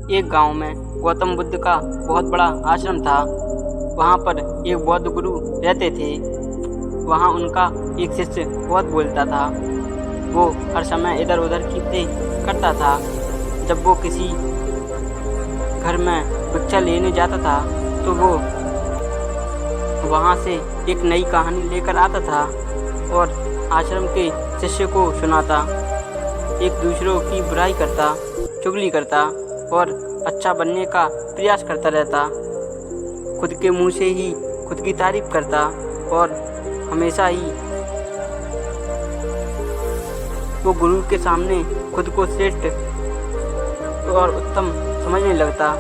एक गांव में गौतम बुद्ध का बहुत बड़ा आश्रम था। वहाँ पर एक बौद्ध गुरु रहते थे। वहाँ उनका एक शिष्य बहुत बोलता था। वो हर समय इधर उधर की बातें करता था। जब वो किसी घर में भिक्षा लेने जाता था तो वो वहाँ से एक नई कहानी लेकर आता था और आश्रम के शिष्य को सुनाता। एक दूसरों की बुराई करता, चुगली करता और अच्छा बनने का प्रयास करता रहता। खुद के मुंह से ही खुद की तारीफ करता और हमेशा ही वो गुरु के सामने खुद को श्रेष्ठ और उत्तम समझने लगता।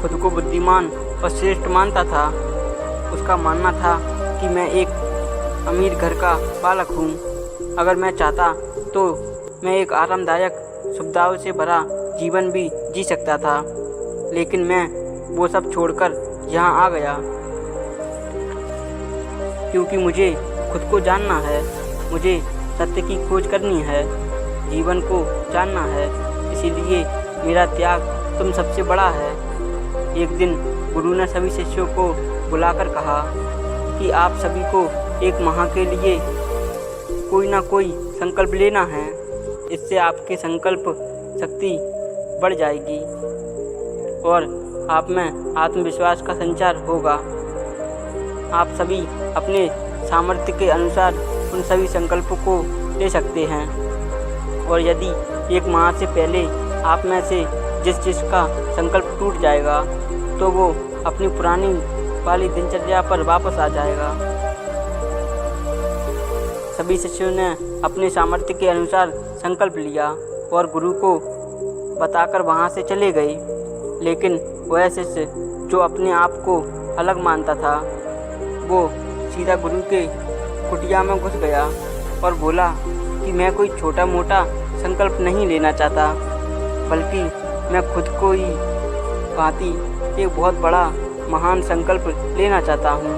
खुद को बुद्धिमान और श्रेष्ठ मानता था। उसका मानना था कि मैं एक अमीर घर का बालक हूँ। अगर मैं चाहता तो मैं एक आरामदायक सुविधाओं से भरा जीवन भी जी सकता था, लेकिन मैं वो सब छोड़कर यहाँ आ गया क्योंकि मुझे खुद को जानना है। मुझे सत्य की खोज करनी है, जीवन को जानना है। इसीलिए मेरा त्याग तुम सबसे बड़ा है। एक दिन गुरु ने सभी शिष्यों को बुलाकर कहा कि आप सभी को एक माह के लिए कोई ना कोई संकल्प लेना है। इससे आपकी संकल्प शक्ति बढ़ जाएगी और आप में आत्मविश्वास का संचार होगा। आप सभी अपने सामर्थ्य के अनुसार उन सभी संकल्पों को ले सकते हैं और यदि एक माह से पहले आप में से जिस का संकल्प टूट जाएगा तो वो अपनी पुरानी वाली दिनचर्या पर वापस आ जाएगा। सभी शिष्यों ने अपने सामर्थ्य के अनुसार संकल्प लिया और गुरु को बताकर वहाँ से चले गए। लेकिन वह शिष्य जो अपने आप को अलग मानता था, वो सीधा गुरु के कुटिया में घुस गया और बोला कि मैं कोई छोटा मोटा संकल्प नहीं लेना चाहता, बल्कि मैं खुद को ही भांति एक बहुत बड़ा महान संकल्प लेना चाहता हूँ।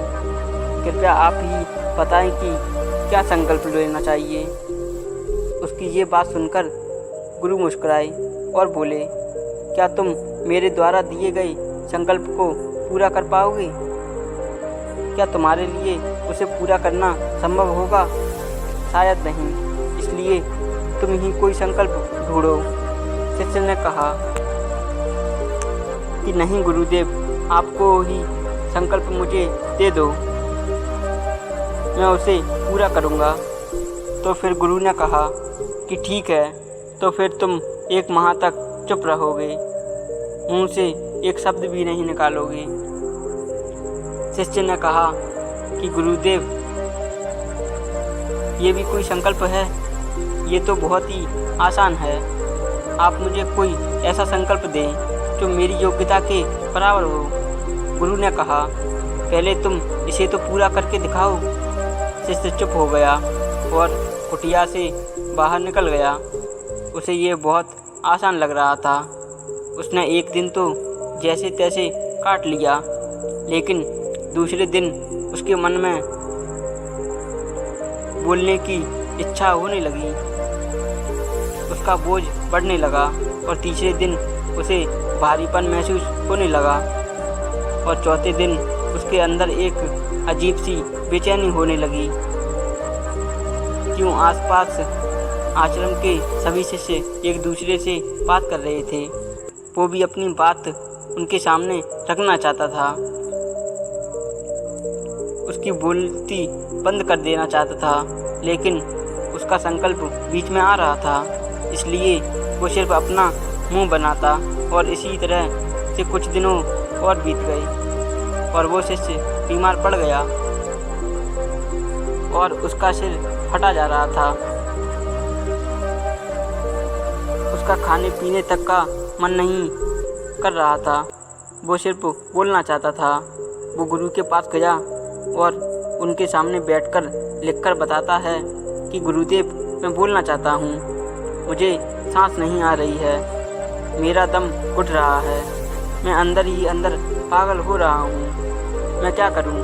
कृपया आप ही बताएं कि क्या संकल्प लेना चाहिए। उसकी ये बात सुनकर गुरु मुस्कुराए और बोले, क्या तुम मेरे द्वारा दिए गए संकल्प को पूरा कर पाओगे? क्या तुम्हारे लिए उसे पूरा करना संभव होगा? शायद नहीं, इसलिए तुम ही कोई संकल्प ढूंढो। शिष्य ने कहा कि नहीं गुरुदेव, आपको ही संकल्प मुझे दे दो, मैं उसे पूरा करूँगा। तो फिर गुरु ने कहा कि ठीक है, तो फिर तुम एक माह तक चुप रहोगे, मुंह से एक शब्द भी नहीं निकालोगे। शिष्य ने कहा कि गुरुदेव, ये भी कोई संकल्प है? ये तो बहुत ही आसान है। आप मुझे कोई ऐसा संकल्प दें जो मेरी योग्यता के बराबर हो। गुरु ने कहा, पहले तुम इसे तो पूरा करके दिखाओ। शिष्य चुप हो गया और कुटिया से बाहर निकल गया। उसे ये बहुत आसान लग रहा था। उसने एक दिन तो जैसे तैसे काट लिया, लेकिन दूसरे दिन उसके मन में बोलने की इच्छा होने लगी। उसका बोझ बढ़ने लगा और तीसरे दिन उसे भारीपन महसूस होने लगा और चौथे दिन उसके अंदर एक अजीब सी बेचैनी होने लगी। क्यों आसपास आश्रम के सभी शिष्य एक दूसरे से बात कर रहे थे। वो भी अपनी बात उनके सामने रखना चाहता था। उसकी बोलती बंद कर देना चाहता था, लेकिन उसका संकल्प बीच में आ रहा था। इसलिए वो सिर्फ अपना मुंह बनाता और इसी तरह से कुछ दिनों और बीत गए और वो शिष्य बीमार पड़ गया और उसका सिर फटा जा रहा था। उसका खाने पीने तक का मन नहीं कर रहा था। वो सिर्फ बोलना चाहता था। वो गुरु के पास गया और उनके सामने बैठकर लिखकर बताता है कि गुरुदेव, मैं बोलना चाहता हूँ, मुझे सांस नहीं आ रही है, मेरा दम घुट रहा है, मैं अंदर ही अंदर पागल हो रहा हूँ, मैं क्या करूँ?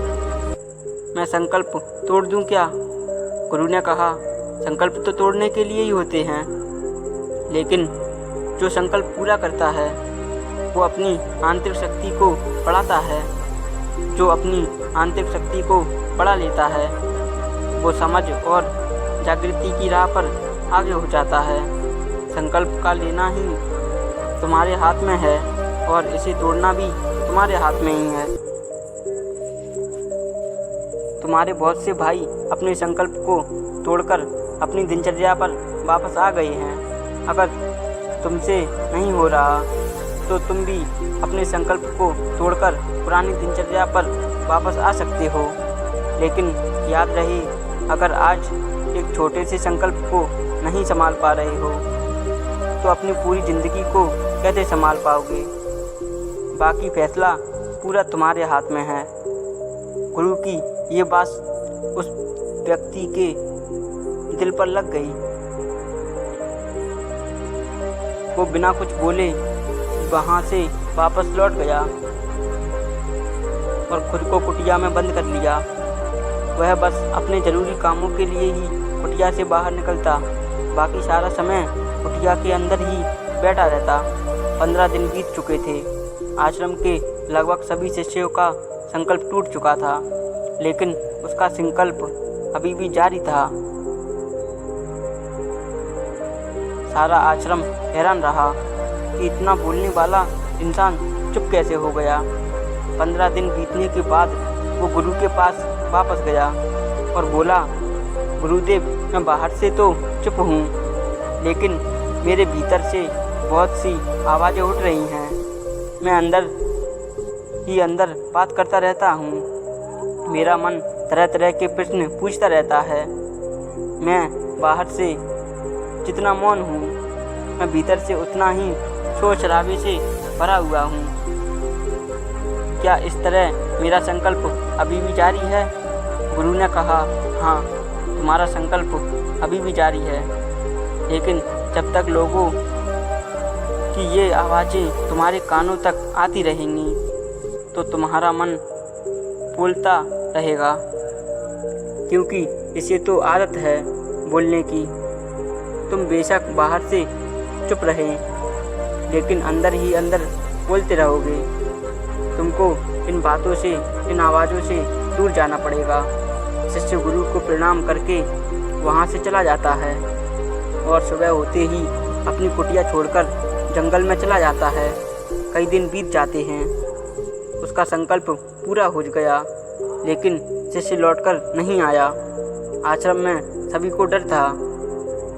मैं संकल्प तोड़ दूँ क्या? गुरु ने कहा, संकल्प तो तोड़ने के लिए ही होते हैं, लेकिन जो संकल्प पूरा करता है वो अपनी आंतरिक शक्ति को बढ़ाता है। जो अपनी आंतरिक शक्ति को बढ़ा लेता है वो समझ और जागृति की राह पर आगे हो जाता है। संकल्प का लेना ही तुम्हारे हाथ में है और इसे तोड़ना भी तुम्हारे हाथ में ही है। तुम्हारे बहुत से भाई अपने संकल्प को तोड़कर अपनी दिनचर्या पर वापस आ गए हैं। अगर तुमसे नहीं हो रहा तो तुम भी अपने संकल्प को तोड़कर पुरानी दिनचर्या पर वापस आ सकते हो। लेकिन याद रहे, अगर आज एक छोटे से संकल्प को नहीं संभाल पा रहे हो तो अपनी पूरी ज़िंदगी को कैसे संभाल पाओगे। बाकी फैसला पूरा तुम्हारे हाथ में है। गुरु की ये बात उस व्यक्ति के दिल पर लग गई। वो बिना कुछ बोले वहाँ से वापस लौट गया और खुद को कुटिया में बंद कर लिया। वह बस अपने ज़रूरी कामों के लिए ही कुटिया से बाहर निकलता, बाकी सारा समय कुटिया के अंदर ही बैठा रहता। 15 दिन बीत चुके थे। आश्रम के लगभग सभी शिष्यों का संकल्प टूट चुका था, लेकिन उसका संकल्प अभी भी जारी था। सारा आश्रम हैरान रहा कि इतना बोलने वाला इंसान चुप कैसे हो गया। 15 दिन बीतने के बाद वो गुरु के पास वापस गया और बोला, गुरुदेव, मैं बाहर से तो चुप हूँ, लेकिन मेरे भीतर से बहुत सी आवाज़ें उठ रही हैं। मैं अंदर ही अंदर बात करता रहता हूँ। मेरा मन तरह तरह के प्रश्न पूछता रहता है। मैं बाहर से जितना मौन हूँ, मैं भीतर से उतना ही शोर शराबे से भरा हुआ हूँ। क्या इस तरह मेरा संकल्प अभी भी जारी है? गुरु ने कहा, हाँ, तुम्हारा संकल्प अभी भी जारी है, लेकिन जब तक लोगों की ये आवाज़ें तुम्हारे कानों तक आती रहेंगी तो तुम्हारा मन बोलता रहेगा, क्योंकि इसे तो आदत है बोलने की। तुम बेशक बाहर से चुप रहे, लेकिन अंदर ही अंदर बोलते रहोगे। तुमको इन बातों से, इन आवाज़ों से दूर जाना पड़ेगा। शिष्य गुरु को प्रणाम करके वहाँ से चला जाता है और सुबह होते ही अपनी कुटिया छोड़कर जंगल में चला जाता है। कई दिन बीत जाते हैं। उसका संकल्प पूरा हो गया, लेकिन शिष्य लौटकर नहीं आया। आश्रम में सभी को डर था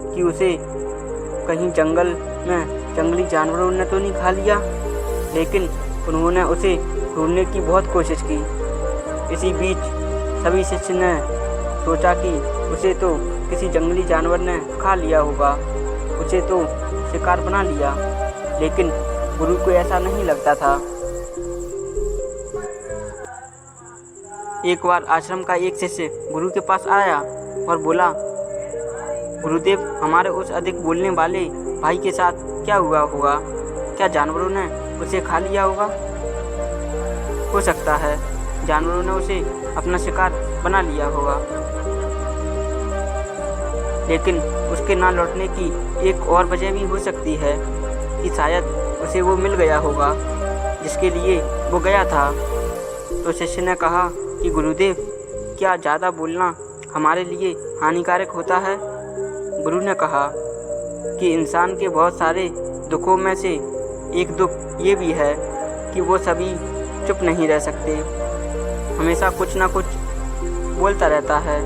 कि उसे कहीं जंगल में जंगली जानवरों ने तो नहीं खा लिया, लेकिन उन्होंने उसे ढूंढने की बहुत कोशिश की। इसी बीच सभी शिष्य ने सोचा कि उसे तो किसी जंगली जानवर ने खा लिया होगा, उसे तो शिकार बना लिया, लेकिन गुरु को ऐसा नहीं लगता था। एक बार आश्रम का एक शिष्य गुरु के पास आया और बोला, गुरुदेव, हमारे उस अधिक बोलने वाले भाई के साथ क्या हुआ होगा? क्या जानवरों ने उसे खा लिया होगा? हो सकता है जानवरों ने उसे अपना शिकार बना लिया होगा, लेकिन उसके ना लौटने की एक और वजह भी हो सकती है कि शायद उसे वो मिल गया होगा जिसके लिए वो गया था। तो शिष्य ने कहा कि गुरुदेव, क्या ज़्यादा बोलना हमारे लिए हानिकारक होता है? गुरु ने कहा कि इंसान के बहुत सारे दुखों में से एक दुख ये भी है कि वो सभी चुप नहीं रह सकते, हमेशा कुछ ना कुछ बोलता रहता है।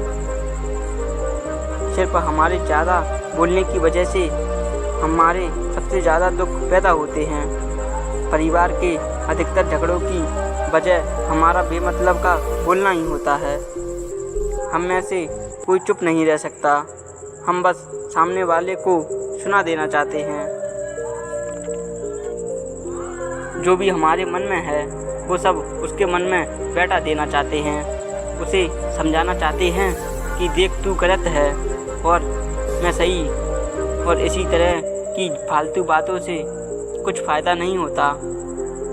सिर्फ हमारे ज़्यादा बोलने की वजह से हमारे सबसे ज़्यादा दुख पैदा होते हैं। परिवार के अधिकतर झगड़ों की वजह हमारा बेमतलब का बोलना ही होता है। हम में से कोई चुप नहीं रह सकता, हम बस सामने वाले को सुना देना चाहते हैं। जो भी हमारे मन में है वो सब उसके मन में बैठा देना चाहते हैं, उसे समझाना चाहते हैं कि देख, तू गलत है और मैं सही, और इसी तरह की फालतू बातों से कुछ फ़ायदा नहीं होता।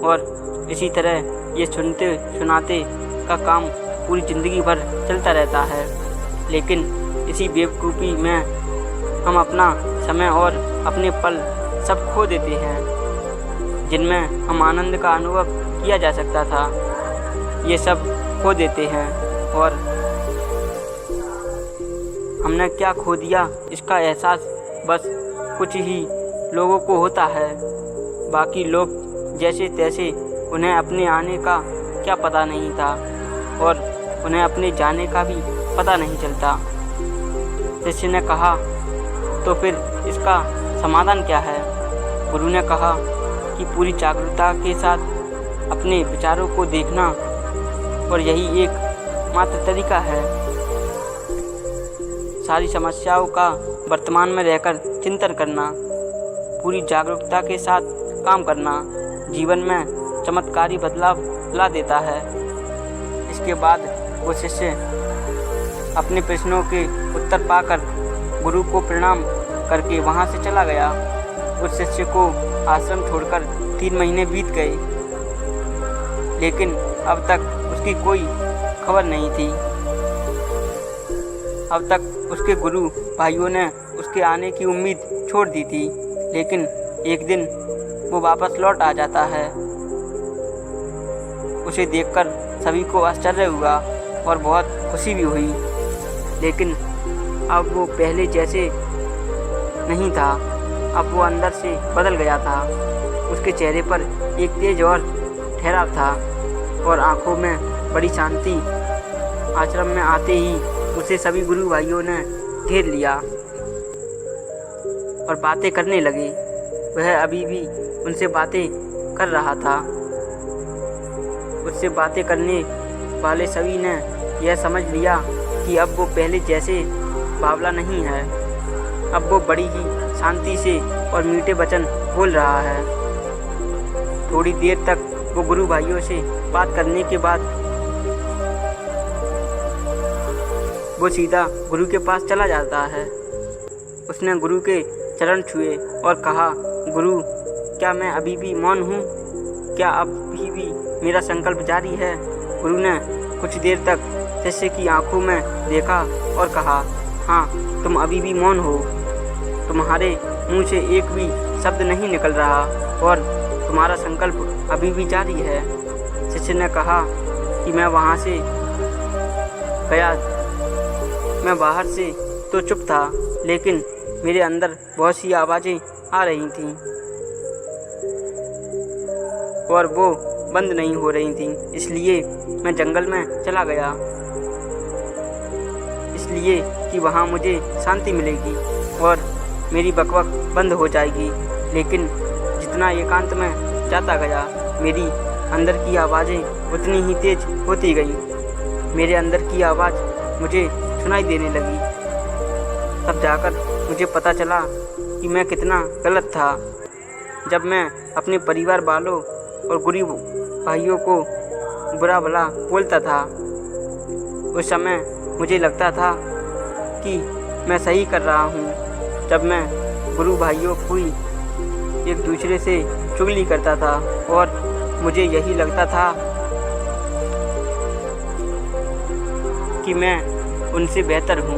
और इसी तरह ये सुनते सुनाते का काम पूरी ज़िंदगी भर चलता रहता है। लेकिन इसी बेवकूफ़ी में हम अपना समय और अपने पल सब खो देते हैं जिनमें हम आनंद का अनुभव किया जा सकता था, ये सब खो देते हैं। और हमने क्या खो दिया इसका एहसास बस कुछ ही लोगों को होता है। बाकी लोग जैसे तैसे, उन्हें अपने आने का क्या पता नहीं था और उन्हें अपने जाने का भी पता नहीं चलता। शिष्य ने कहा, तो फिर इसका समाधान क्या है? गुरु ने कहा कि पूरी जागरूकता के साथ अपने विचारों को देखना, और यही एक मात्र तरीका है। सारी समस्याओं का वर्तमान में रहकर चिंतन करना, पूरी जागरूकता के साथ काम करना जीवन में चमत्कारी बदलाव ला देता है। इसके बाद वो शिष्य अपने प्रश्नों के उत्तर पाकर गुरु को प्रणाम करके वहाँ से चला गया। उस शिष्य को आश्रम छोड़कर 3 महीने बीत गए, लेकिन अब तक उसकी कोई खबर नहीं थी। अब तक उसके गुरु भाइयों ने उसके आने की उम्मीद छोड़ दी थी, लेकिन एक दिन वो वापस लौट आ जाता है। उसे देखकर सभी को आश्चर्य हुआ और बहुत खुशी भी हुई, लेकिन अब वो पहले जैसे नहीं था। अब वो अंदर से बदल गया था। उसके चेहरे पर एक तेज और ठहराव था और आंखों में बड़ी शांति। आश्रम में आते ही उसे सभी गुरु भाइयों ने घेर लिया और बातें करने लगे। वह अभी भी उनसे बातें कर रहा था। उससे बातें करने वाले सभी ने यह समझ लिया कि अब वो पहले जैसे बावला नहीं है। अब वो बड़ी ही शांति से और मीठे वचन बोल रहा है। थोड़ी देर तक वो गुरु भाइयों से बात करने के बाद वो सीधा गुरु के पास चला जाता है। उसने गुरु के चरण छुए और कहा, गुरु, क्या मैं अभी भी मौन हूँ? क्या अभी भी मेरा संकल्प जारी है? गुरु ने कुछ देर तक शिष्य की आंखों में देखा और कहा, हाँ, तुम अभी भी मौन हो। तुम्हारे मुंह से एक भी शब्द नहीं निकल रहा और तुम्हारा संकल्प अभी भी जारी है। शिष्य ने कहा कि मैं वहाँ से गया, मैं बाहर से तो चुप था, लेकिन मेरे अंदर बहुत सी आवाज़ें आ रही थीं और वो बंद नहीं हो रही थीं। इसलिए मैं जंगल में चला गया, इसलिए कि वहाँ मुझे शांति मिलेगी और मेरी बकबक बंद हो जाएगी। लेकिन जितना एकांत में जाता गया, मेरी अंदर की आवाज़ें उतनी ही तेज होती गईं। मेरे अंदर की आवाज़ मुझे सुनाई देने लगी। तब जाकर मुझे पता चला कि मैं कितना गलत था। जब मैं अपने परिवार वालों और गुरु भाइयों को बुरा भला बोलता था, उस समय मुझे लगता था कि मैं सही कर रहा हूँ। जब मैं गुरु भाइयों की एक दूसरे से चुगली करता था और मुझे यही लगता था कि मैं उनसे बेहतर हूँ,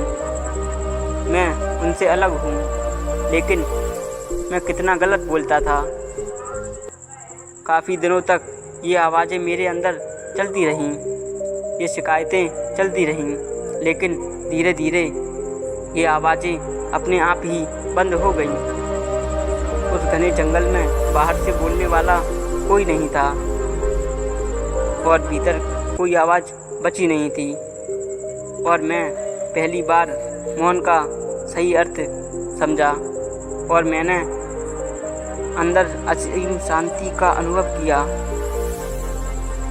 मैं उनसे अलग हूँ, लेकिन मैं कितना गलत बोलता था। काफ़ी दिनों तक ये आवाज़ें मेरे अंदर चलती रहीं, ये शिकायतें चलती रहीं, लेकिन धीरे धीरे ये आवाज़ें अपने आप ही बंद हो गईं। उस घने जंगल में बाहर से बोलने वाला कोई नहीं था और भीतर कोई आवाज़ बची नहीं थी, और मैं पहली बार मौन का सही अर्थ समझा और मैंने अंदर असीम शांति का अनुभव किया।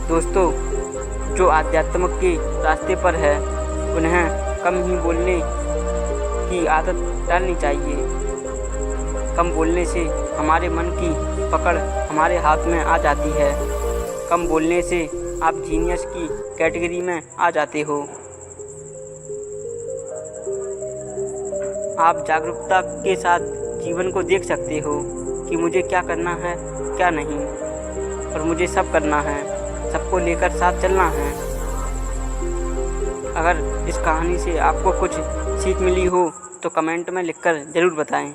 दोस्तों, जो आध्यात्म के रास्ते पर है, उन्हें कम ही बोलने की आदत डालनी चाहिए। कम बोलने से हमारे मन की पकड़ हमारे हाथ में आ जाती है। कम बोलने से आप जीनियस की कैटेगरी में आ जाते हो। आप जागरूकता के साथ जीवन को देख सकते हो कि मुझे क्या करना है, क्या नहीं, और मुझे सब करना है, सबको लेकर साथ चलना है। अगर इस कहानी से आपको कुछ सीख मिली हो तो कमेंट में लिखकर ज़रूर बताएं।